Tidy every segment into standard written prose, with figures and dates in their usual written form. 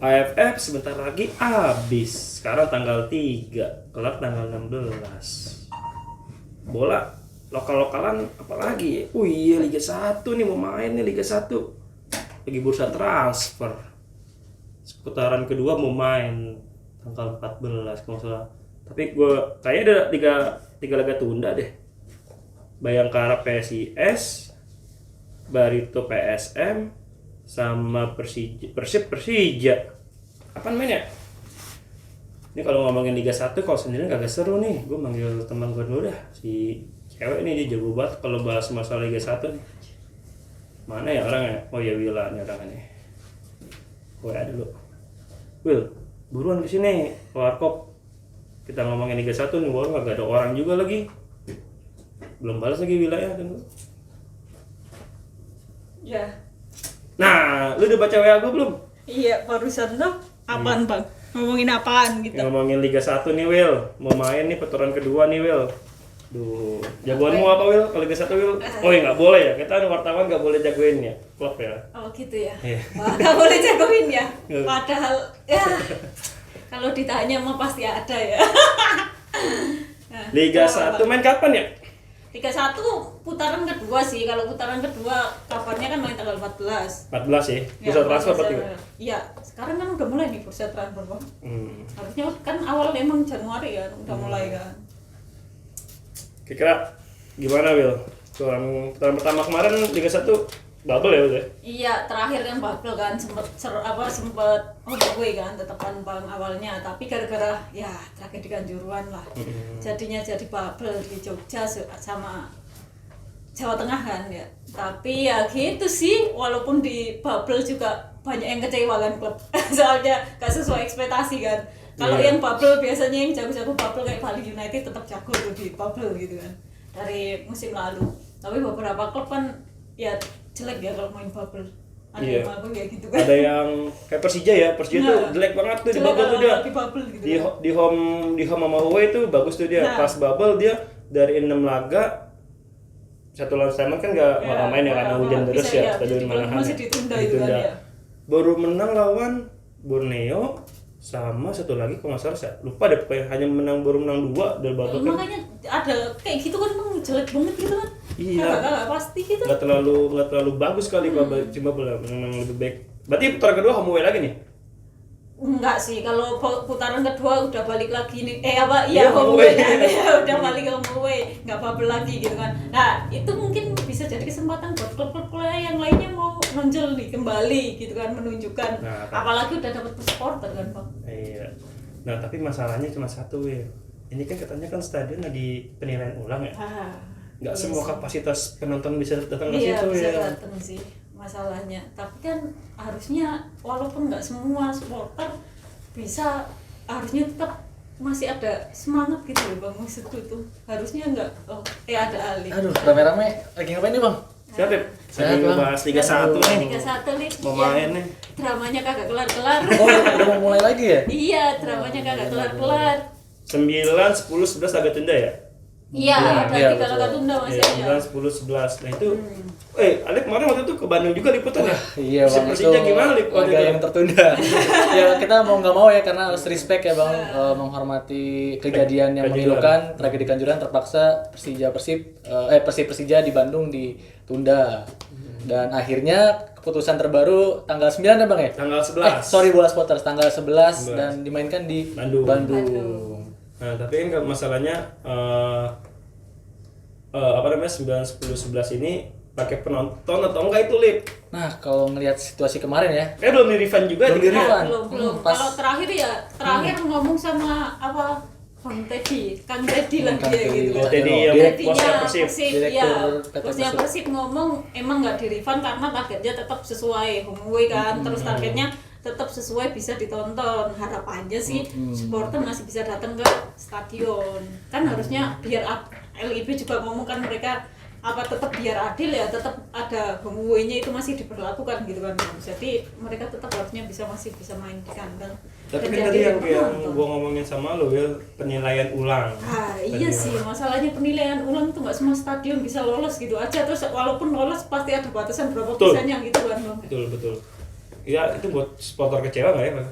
AFF sebentar lagi habis. Sekarang tanggal 3, kelar tanggal 16. Bola lokal-lokalan apalagi? Oh iya, Liga 1 nih, mau main nih Liga 1. Lagi bursa transfer. Putaran kedua mau main tanggal 14 kalau nggak salah. Tapi gue kayaknya ada tiga laga tunda deh. Bayangkara PSIS, Barito PSM, sama Persib Persija. Kapan main ya? Ini kalau ngomongin Liga 1 kalau sendiri kagak seru nih. Gue manggil teman gue dulu dah. Si cewek nih dia jago banget kalau bahas masalah Liga 1 nih. Mana ya orangnya? Oh ya Wila nih orangnya. WA dulu. Will, buruan kesini Warkop. Kita ngomongin Liga 1 nih, baru gak ada orang juga lagi. Belum balas lagi Wila ya kan. Ya. Nah, lu udah baca WA gue belum? Iya, barusan tuh apaan bang? Ngomongin apaan gitu? Ngomongin Liga 1 nih Will. Mau main nih putaran kedua nih Will. Duh, jagoanmu apa Will? Kalau Liga 1 Will? Oh ya nggak boleh ya, kita wartawan nggak boleh jagoin ya, klub ya. Oh gitu ya. Iya. Wah, nggak boleh jagoin ya. Padahal ya kalau ditanya mah pasti ada ya. Nah, Liga kenapa, 1 Bang? main kapan ya? Liga 1 putaran kedua sih. Kalau putaran kedua kabarnya kan main tanggal 14. 14 ya. Bursa transfer berarti. Ya? Iya, sekarang kan udah mulai nih bursa transfer bang. Harusnya kan awal emang Januari ya udah mulai kan. Kira-kira gimana Will? Putaran pertama kemarin Liga 1 bubble ya Will ya? Iya, terakhir kan bubble kan sempet gue kan tetepan bang awalnya, tapi gara-gara ya tragedi Kanjuruhan lah. Jadinya jadi bubble di Jogja sama Jawa Tengah kan ya. Tapi ya gitu sih, walaupun di bubble juga banyak yang kecewa kan klub. Soalnya gak sesuai ekspektasi kan. Kalau yang bubble biasanya yang jago-jago bubble kayak Bali United tetap jago tuh di bubble gitu kan dari musim lalu. Tapi beberapa klub kan ya jelek ya kalau main bubble. Ada yang bagus ya gitu kan. Ada yang kayak Persija ya, Persija tuh jelek banget tuh di bubble tuh dia. Di bubble gitu. Di home sama away tuh bagus tuh dia. Pas bubble dia dari 6 laga satu lawan Sleman kan nggak main ya karena hujan terus ya, stadion Manahan. Masih ditunda itu kan ya. Baru menang lawan Borneo sama satu lagi kalau nggak salah lupa deh, pokoknya hanya baru menang 2 dari bubble kan. Makanya ada kayak gitu kan emang jelek banget gitu kan. Iya. Gak pasti gitu. Nggak terlalu bagus kali cuma menang lebih baik. Berarti putaran kedua home away lagi nih? Enggak sih, kalau putaran kedua udah balik lagi nih. Home away. Udah balik home away, nggak bubble lagi gitu kan. Nah, itu mungkin bisa jadi kesempatan buat klub-klub yang lainnya mau nonjol nih kembali gitu kan, menunjukkan. Nah, apalagi udah dapat supporter kan, Bang. Iya. Nah, tapi masalahnya cuma satu ya. Ini kan katanya kan stadion lagi penilaian ulang ya. Nggak semua kapasitas penonton bisa datang ke situ ya. Iya, bisa datang sih masalahnya. Tapi kan harusnya walaupun nggak semua supporter bisa, harusnya tetap masih ada semangat gitu loh Bang, maksudku itu harusnya nggak ada alih. Aduh, rame-rame lagi ngapain nih Bang? Siapa? Saya bahas Liga 1 nih. Liga 1 nih. Mau main nih. Dramanya kagak kelar-kelar. Oh, udah mau mulai lagi ya? Iya, dramanya kagak kelar-kelar. 9, 10, 11 agak tunda ya? Iya, ada 3 laga tunda Iya, masanya. 9, 10, 11. Nah itu Alif kemarin waktu itu ke Bandung juga liputan ya? Iya Bang, Persija gimana Lip? Laga yang tertunda. Ya kita mau nggak mau ya karena harus respect ya Bang, menghormati kejadian yang memilukan, tragedi Kanjuruhan terpaksa Persija di Bandung ditunda. Dan akhirnya keputusan terbaru tanggal 9 ya Bang ya? Tanggal 11. Bola Spotters tanggal 11 dan dimainkan di Bandung. Nah, tapi kan masalahnya 9, 10, 11 ini pakai penonton atau enggak itu Lip? Nah, kalau ngelihat situasi kemarin ya, Kayak belum di-refund juga Belum di-refund. Belum. Kalau terakhir ngomong sama Bang Teddy, Kang Teddy lah dia gitu. Oh, Teddy yang bosnya Persib. Bosnya Persib ngomong emang nggak di-refund karena targetnya tetap sesuai home away kan, terus targetnya tetap sesuai bisa ditonton. Harapannya sih supporter masih bisa datang ke stadion. Kan harusnya biar LIB juga ngomong kan mereka tetap biar adil ya, tetap ada home away-nya itu masih diberlakukan gitu kan. Jadi mereka tetap harusnya masih bisa main di kandang. Tapi kan tadi yang gua ngomongin sama lo ya, penilaian ulang. Iya sih, masalahnya penilaian ulang itu nggak semua stadion bisa lolos gitu aja. Terus walaupun lolos pasti ada batasan berapa persennya gitu kan Bang. Betul. ya itu buat supporter kecewa nggak ya Bang?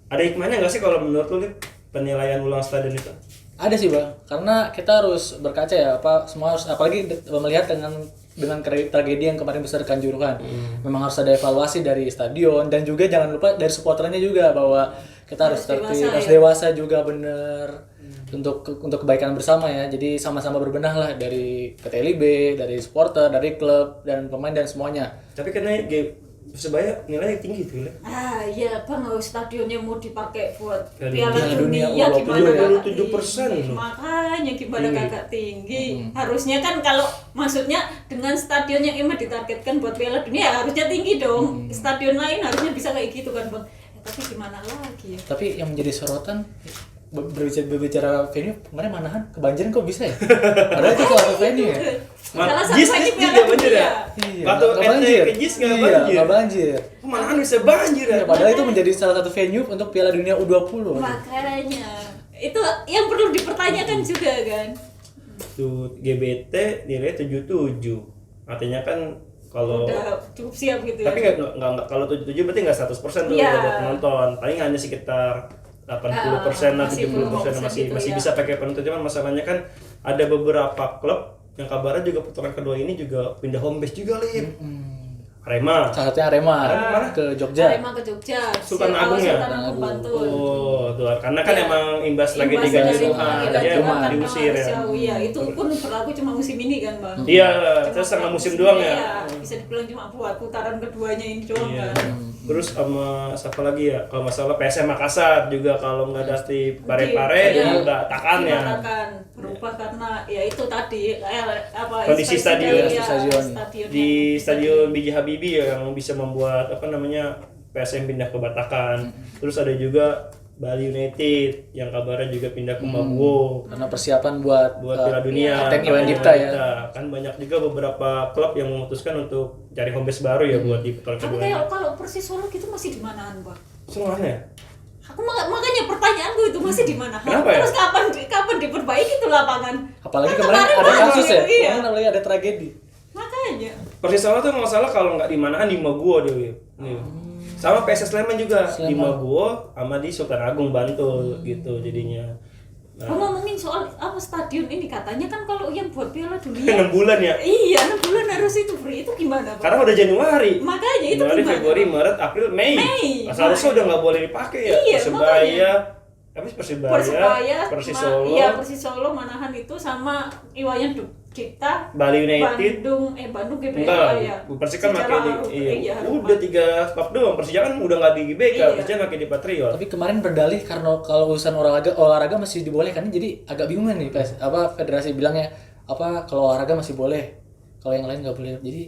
Ada hikmahnya nggak sih kalau menurut lu Lip, penilaian ulang stadion itu? Ada sih bang, karena kita harus berkaca ya, semua harus, apalagi melihat dengan tragedi yang kemarin besar Kanjuruhan. Memang harus ada evaluasi dari stadion dan juga jangan lupa dari supporternya juga bahwa kita harus tertib, harus dewasa juga bener untuk kebaikan bersama ya. Jadi sama-sama berbenah lah dari PT LIB, dari supporter, dari klub dan pemain dan semuanya. Tapi karena Persebaya nilainya tinggi tuh ya. Iya bang, stadionnya mau dipakai buat Piala Piala Dunia Dunia gimana kagak 27%. tinggi? Makanya gimana kagak tinggi? Harusnya kan kalau maksudnya dengan stadion yang emang ditargetkan buat Piala Dunia ya harusnya tinggi dong. Stadion lain harusnya bisa kayak gitu kan bang. Ya, tapi gimana lagi ya? Tapi yang menjadi sorotan berbicara venue kemarin Manahan kebanjiran kok bisa ya? Padahal itu salah satu venue ya. Salah satu Jis venue juga Piala banjir ya? Dunia. Iya, Waktu nggak banjir. ke Jis nggak Iya, banjir. nggak banjir. Malahan bisa banjir ya? Ya, padahal itu menjadi salah satu venue untuk Piala Dunia U20. Makanya itu yang perlu dipertanyakan juga kan. Tuh GBT nilai 77. Artinya kan kalau Udah cukup siap gitu ya. tapi nggak kalau 77 berarti nggak 100% tuh Iya. buat penonton. Paling hanya sekitar 80% lah, masih 70% masih gitu masih ya. bisa pakai penonton. Cuman masalahnya kan ada beberapa klub yang kabarnya juga putaran kedua ini juga pindah home base juga, Lip. Arema. Salah satunya Arema mana? ke Jogja. Arema ke Jogja, Sultan Agung ya? Sultan Agung Bantul. Oh, tuh. Karena kan Iya. emang imbas lagi Imbas di dari Kanjuruhan, Kanjuruhan, dia kan diusir ya. jauh, iya. Itu pun berlaku cuma musim ini kan bang. Iya, Cuma terus sama berlaku musim doang ya. Iya, bisa dibilang cuma buat putaran keduanya ini doang Iya. kan. Terus sama siapa lagi ya? Kalau masalah PSM Makassar juga kalau nggak ada di Pare-Pare Iya. dia udah takan ya. Dibatalkan, berubah karena ya itu tadi Kondisi inspeksi stadion. dari, ya, Stadion. stadion Di yang- Stadion B.J. Habibie ya, yang bisa membuat apa namanya PSM pindah ke Batakan. Terus ada juga Bali United yang kabarnya juga pindah ke Mabuo Karena persiapan buat Piala Dunia. Kapten Iwan Dipta ya. Kan banyak juga beberapa klub yang memutuskan untuk cari home base baru ya buat di putaran Tapi kedua. kayak kalau Persis Solo gitu masih di manaan bang? Semuanya ya? Aku makanya pertanyaanku itu masih di mana? Kenapa ya? Terus kapan diperbaiki tuh lapangan? Apalagi Kan kemarin ada banjir, kasus ya. Iya. Kemarin apalagi ada tragedi. Makanya. Persis Solo tuh nggak salah kalau nggak di Manahan di Maguwo dia. Nih. Sama PSS Sleman juga di Maguwo sama di Sultan Agung Bantul gitu jadinya. Nah, Ngomongin soal apa stadion ini katanya kan kalau yang buat Piala Dunia 6 bulan ya. iya 6 bulan harus itu free itu gimana Bang? Karena udah Januari. Makanya itu Januari, gimana? Februari, Maret, April, Mei. Seharusnya udah nggak boleh dipakai ya. Iya, Persebaya, Persibaya, Persis Solo, Iya Persis Solo Manahan itu sama Iwayan Dipta Bali United. Bandung GBK Enggak, ya. Persik kan Secara pakai iya, udah 3 klub doang. Persija kan udah nggak di GBK, Iya. Persija pakai di Patriot. Tapi kemarin berdalih karena kalau urusan olahraga masih dibolehkan, jadi agak bingung nih federasi bilangnya kalau olahraga masih boleh, kalau yang lain nggak boleh. Jadi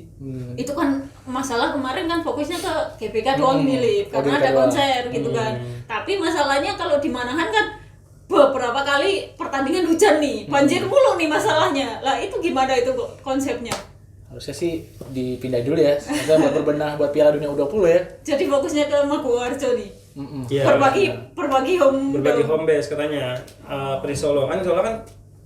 Itu kan masalah kemarin kan fokusnya ke GBK doang nih karena GBK ada doang. konser gitu kan. Tapi masalahnya kalau di Manahan kan beberapa kali pertandingan hujan nih, banjir mulu nih masalahnya. Lah itu gimana itu konsepnya? harusnya sih dipindah dulu ya, semoga berbenah buat Piala Dunia U20 ya. Jadi fokusnya ke Maguwarjo nih. Iya, Berbagi home home base katanya. Persis Solo kan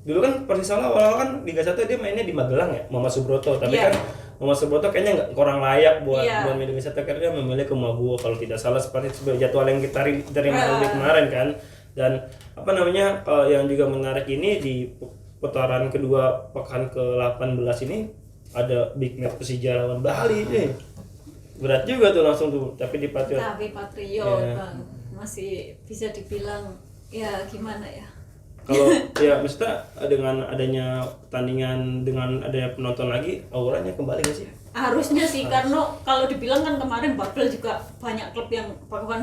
dulu kan Persis Solo awal kan Liga 1 dia mainnya di Magelang ya, Muhammad Subroto. Tapi Iya. kan Muhammad Subroto kayaknya nggak kurang layak buat Iya. main Liga 1 karena dia memilih ke Maguwo kalau tidak salah seperti jadwal yang kita terima kemarin kan. Dan apa namanya yang juga menarik ini di putaran kedua pekan ke-18 ini ada big match Persija lawan Bali nih. Berat juga tuh langsung tuh, tapi di Patriot. tapi Patriot Iya. Bang masih bisa dibilang ya gimana ya? Kalau ya maksudnya dengan adanya pertandingan dengan adanya penonton lagi auranya kembali nggak sih? Harusnya sih karena kalau dibilang kan kemarin Babel juga banyak klub yang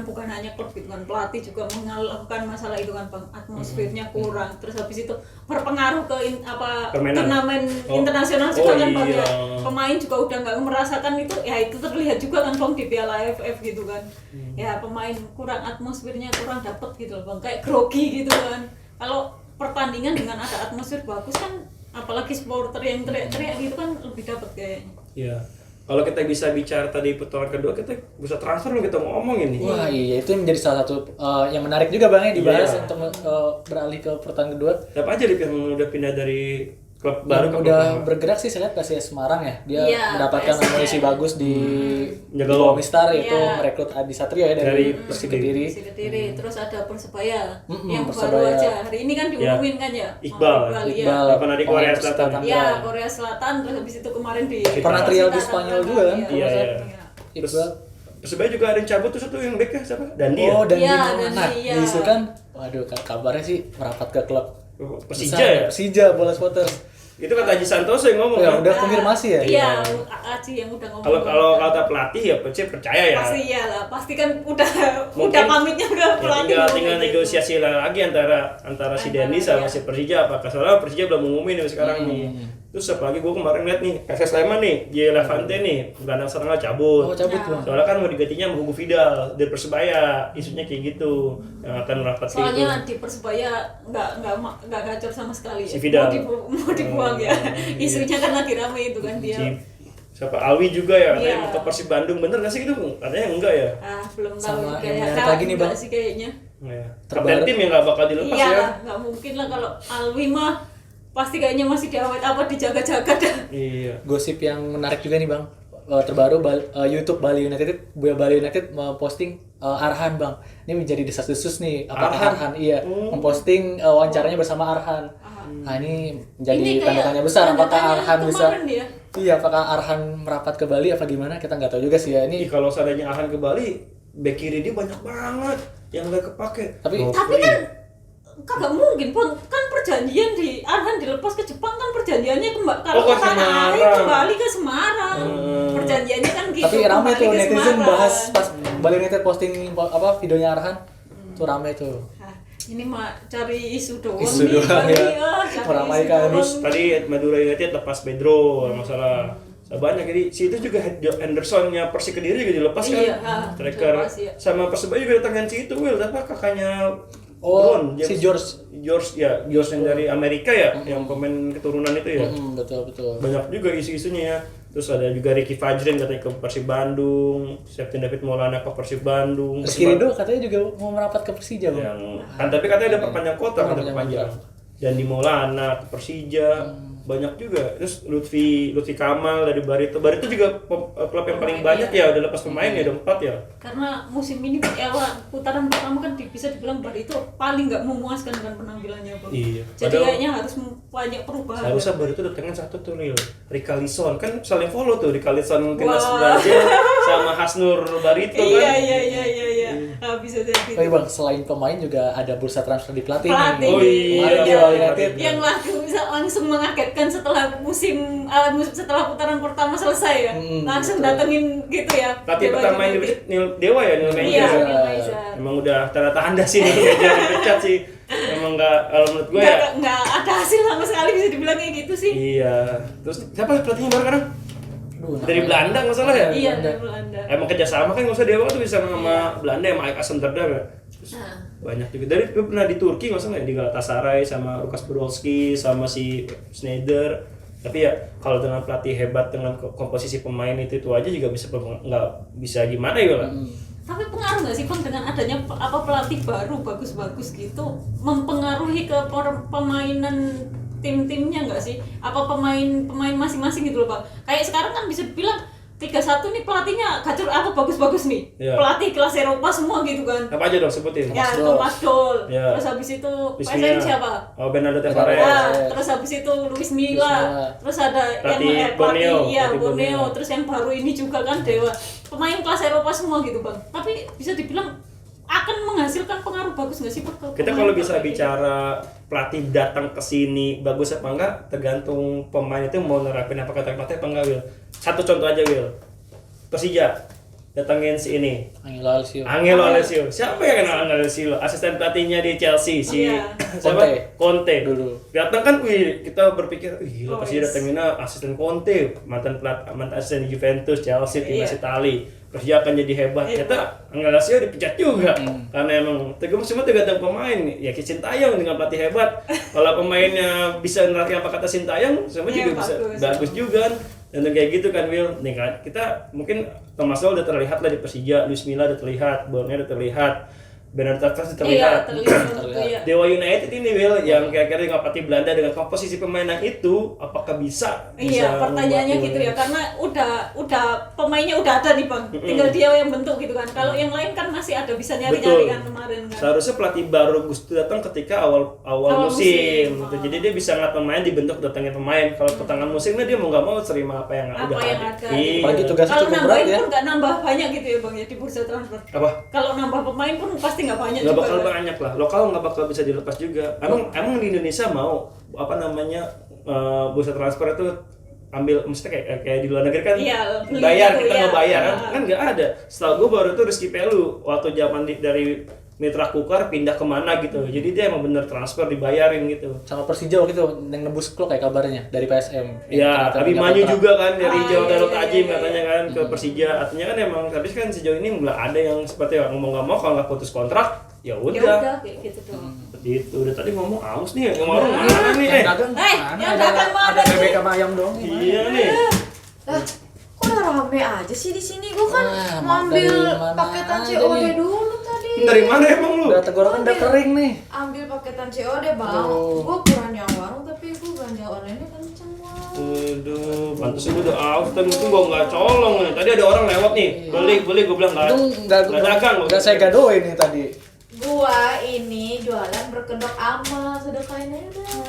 bukan hanya klub gitu kan, pelatih juga melakukan masalah itu kan Bang, atmosfernya kurang, terus habis itu berpengaruh ke Permainan. turnamen internasional juga kan Bang iya. ya. Pemain juga udah nggak merasakan itu, ya itu terlihat juga kan Bang di Piala AFF gitu kan. Ya pemain kurang, atmosfernya kurang dapet gitu loh Bang, kayak grogi gitu kan. Kalau pertandingan dengan ada atmosfer bagus kan, apalagi supporter yang teriak-teriak gitu kan lebih dapet kayaknya. Iya. Kalau kita bisa bicara tadi putaran kedua kita bisa transfer nih kita mau ngomongin nih. Wah iya, itu yang menjadi salah satu yang menarik juga Bang ya dibahas Iya. untuk beralih ke pertandingan kedua. Siapa aja nih yang udah pindah dari klub baru Baru udah bergerak sih, saya lihat PSIS Semarang ya. Dia Iya, mendapatkan PSIS. amunisi bagus di Jaga Bawah gol. Mistar, yaitu Iya. merekrut Adi Satrio ya dari Persik Kediri. Si Kediri, terus ada Persebaya yang Persebaya. baru aja hari ini kan diumumin kan ya. Iqbal. Iqbal, ya. Pernah di Korea pemain Selatan. Persita Iya, Tanggerang. Korea Selatan, terus habis itu kemarin di Pernah trial di Spanyol juga kan? Iya, iya. Iqbal. Persebaya juga ada yang cabut tuh satu yang backnya siapa? Dandi Oh, ya? dan Iya, di Dandi, mana? iya. Diisukan, waduh kabarnya sih merapat ke klub Persija besar, ya? Persija, Bola Supporters. Itu kata Haji Santoso yang ngomong Ya, kan? udah konfirmasi ya? Iya, Aci yang udah ngomong. Kalau kata pelatih ya percaya ya. pasti iyalah, pasti kan udah Mungkin- pamitnya udah Ya, pelatih. tinggal ngomong gitu. negosiasi lagi antara si Dendi sama si Persija, apakah soalnya Persija belum ngumumin nih sekarang nih. Terus apalagi gue kemarin lihat nih SS Sleman nih, J Levante nih, gelandang setengah cabut. Oh, cabut bang. Soalnya kan mau digantinya sama Hugo Vidal dari Persebaya, isunya kayak gitu yang akan merapat ke itu. Soalnya di Persebaya nggak gacor sama sekali. Si Vidal. Mau dibuang ya. Isunya kan lagi rame itu kan dia. Siapa Alwi juga ya, katanya Iya. mau ke Persib Bandung, bener gak sih gitu? Katanya enggak ya. Belum tahu Sama yang kayak menarik lagi nih, enggak Bang. sih kayaknya. Ya. Terbaru- Kapten tim yang gak bakal dilepas Iya, ya. nggak mungkin lah kalau Alwi mah pasti kayaknya masih diawet apa dijaga-jaga dah. Iya. Gosip yang menarik juga nih bang. Terbaru YouTube Bali United memposting Arhan bang. Ini menjadi desas-desus nih. Apakah Arhan iya memposting wawancaranya bersama Arhan. Nah ini menjadi Ini tanda kayak tanya besar. tanda Apakah tanya Arhan bisa? kemarin dia. Iya, apakah Arhan merapat ke Bali apa gimana? Kita nggak tahu juga sih ya. Ih, Ini kalau seandainya Arhan ke Bali, back kiri dia banyak banget yang gak kepake. Tapi- Tapi kan kagak mungkin bang, kan perjanjian di Arhan dilepas ke Jepang kan perjanjiannya kalau Oh, ke ke tanah air Semarang. kembali ke Semarang. Perjanjiannya kan gitu. tapi ramai kembali tuh ke netizen Semarang. bahas pas Bali United posting apa videonya Arhan. Tuh ramai tuh. Nah, ini mah cari isu doang Isu nih, doang, Bali, ya. cari Meramaikan. isu doang. Terus tadi Madura United lepas Pedro masalah banyak, jadi si itu juga Hendersonnya Persik Kediri juga dilepas kan. Iya, Striker dilepas, iya. sama Persebaya juga datangin si itu Will, apa kakaknya Oh, Bron, si George yang dari Amerika ya, yang pemain keturunan itu ya. Betul. Banyak juga isu-isunya ya. Terus ada juga Ricky Fajrin katanya ke Persib Bandung, Septian David Maulana ke Persib Bandung. Rizky Ridho katanya juga mau merapat ke Persija bang. Yang kan tapi katanya ada perpanjang kontrak, ada Perpanjang perpanjang. Dan di Maulana ke Persija banyak juga. Terus Lutfi Kamal dari Barito juga klub yang paling banyak ya, udah lepas pemain ya, ada 4 ya. Karena musim ini putaran pertama kan bisa dibilang Bali itu paling nggak memuaskan dengan penampilannya bang. Iya. Jadi Padahal- kayaknya harus banyak perubahan. Seharusnya Barito datangin satu tuh Lil, Rickalison kan saling follow tuh, Rickalison timnas Wah. Brazil sama Hasnur Barito kan. Iya. Bisa jadi. Tapi bang, selain pemain juga ada bursa transfer di pelatih Pelatih. nih. Oh iya, Kemarin di Bali United. Yang langsung mengagetkan setelah setelah putaran pertama selesai ya, langsung datengin gitu ya. Pelatih Dewa pertama yang United. dipecat Dewa ya, Neil Iya, Manager. Neil Maizar. Emang udah tanda-tanda sih Neil Manager dipecat sih. Emang nggak, kalau menurut gue ya. Nggak ada hasil sama sekali bisa dibilang kayak gitu sih. Iya. Terus siapa pelatihnya baru sekarang? Aduh, Dari Belanda nggak salah ya? Iya, dari Belanda. Emang kerjasama kan nggak usah Dewa tuh bisa sama Belanda sama AEK Amsterdam ya. Terus Nah. banyak juga. Dari gue pernah di Turki nggak salah ya, di Galatasaray sama Lukas Podolski sama si Schneider. Tapi ya kalau dengan pelatih hebat dengan komposisi pemain itu aja juga bisa nggak bisa gimana ya lah. Tapi pengaruh nggak sih Bang dengan adanya pelatih baru bagus-bagus gitu mempengaruhi ke permainan tim-timnya nggak sih? Apa pemain masing-masing gitu loh Bang? Kayak sekarang kan bisa dibilang 3-1 nih pelatihnya gacor apa bagus-bagus nih. Iya. Pelatih kelas Eropa semua gitu kan. Apa aja dong sebutin? Ya, Dol. Thomas Doll. Ya. Terus habis itu Luismilla. PSM siapa? Oh, Bernardo Tavares. Ya, terus habis itu Luis Milla. Terus ada Pelatih Borneo. iya Pelatih Borneo. Borneo. Terus yang baru ini juga kan Dewa. Pemain kelas Eropa semua gitu Bang. Tapi bisa dibilang akan menghasilkan pengaruh bagus nggak sih Bang? ke Kita pemain kalau bisa kayak gitu? bicara pelatih datang ke sini bagus apa enggak, tergantung pemain itu mau nerapin apa kata pelatih apa enggak, Will. Satu contoh aja, Will. Persija datangin si ini, Angelo Alessio. Angelo Alessio. Siapa yang kenal Angelo Alessio? Asisten pelatihnya di Chelsea, si Iya. siapa? Conte. Dulu. Datang kan, wih, kita berpikir, gila Oh, Persija yes. datanginnya asisten Conte, mantan asisten di Juventus, Chelsea, timnas Iya. Itali. Persija akan jadi hebat. Ternyata Angelo Alessio dipecat juga. Karena emang semua tergantung pemain. Ya kayak Sintayong dengan pelatih hebat. Kalau pemainnya bisa nerapin apa kata Sintayong, semua Iya, juga bisa bagus. bagus juga kan. Dan kayak gitu kan Will, nih kan kita mungkin Thomas Doll udah terlihat lah di Persija, Luis Milla udah terlihat, Borneo udah terlihat, Bernardo Tavares Iya, terlihat. terlihat itu ya. Dewa United ini Will yang kira-kira dengan pelatih Belanda dengan komposisi pemain yang itu apakah bisa Iya, pertanyaannya membuat gitu ya, karena udah pemainnya udah ada nih Bang, tinggal dia yang bentuk gitu kan. Kalau yang lain kan masih ada bisa nyari-nyari kan kemarin kan. Seharusnya pelatih baru Gusto datang ketika awal musim. Gitu. Jadi dia bisa ngeliat pemain dibentuk datangnya pemain. Kalau pertengahan musimnya dia mau nggak mau terima apa yang udah yang ada. ada. Iya. Apalagi tugasnya Kalau cukup berat nambahin ya. pun nggak nambah banyak gitu ya Bang ya di bursa transfer. Apa? Kalau nambah pemain pun pasti nggak banyak Nggak juga. bakal kan. banyak lah. Lokal nggak bakal bisa dilepas juga. Emang di Indonesia mau apa namanya bursa transfer itu ambil maksudnya kayak di luar negeri kan Iya, beli bayar gitu, kita ya. nggak bayar kan nggak ada. Setahu gue baru tuh Rizky Pelu waktu zaman dari Mitra Kukar pindah kemana gitu. Jadi dia emang bener transfer dibayarin gitu. Sama Persija waktu itu yang nebus klub kayak kabarnya dari PSM. Ya, Ternyata Abimanyu kontrak. juga kan dari Jawa iya, Darut iya, Ajim iya, katanya kan ke Persija. Artinya kan emang tapi kan sejauh ini nggak ada yang seperti ngomong nggak mau kalau nggak putus kontrak ya Ya udah. udah kayak gitu doang. Seperti itu. Udah tadi ngomong aus nih, ngomong mana nih? Yang dagang yang mana? dagang mana Ada sih? bebek sama ayam dong. Iya nih. Lah, kok udah rame aja sih di sini? Gue kan Wah, mau ambil dari mana paketan aja COD nih? dulu tadi. Dari mana emang lu? Udah tenggorokan udah kering nih. Ambil paketan COD bang. Aduh. Gue kurang yang warung tapi gue belanja online-nya kenceng banget. Waduh, pantesan gue udah aus dan itu gue nggak colong nih. Tadi ada orang lewat nih, beli, gue bilang nggak. Itu nggak dagang. Enggak saya gadoin nih tadi. Gua ini jualan berkedok amal, sedekahin aja dah.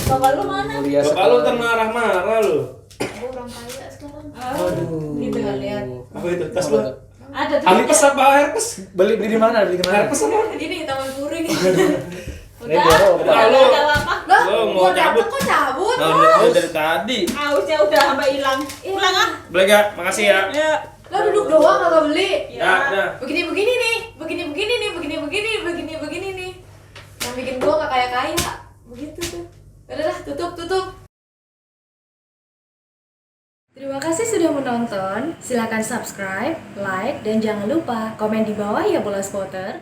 Bapak lu mana? Mulia Bapak lu sekali. ntar marah-marah lu. Gue orang kaya sekarang. Aduh. Gitu kan lihat. Apa itu? Tas lu? Ada tuh. Herpes apa herpes? Beli di mana? Beli di mana? Herpes apa? Ini taman kuring. Ini jorok. Udah Lalu. ada apa? Lah, Lo mau gua dateng cabut? kok cabut? Nah, dari tadi. Ausnya udah sampai hilang. Pulang ah. Boleh gak? Makasih ya. Ya. Lah duduk doang kagak beli. Ya, udah. Begini-begini nih, begini-begini nih, begini-begini nih. Yang bikin gua gak kaya-kaya. Begitu tuh. Udah dah, tutup. Terima kasih sudah menonton. Silakan subscribe, like, dan jangan lupa komen di bawah ya bola spotter.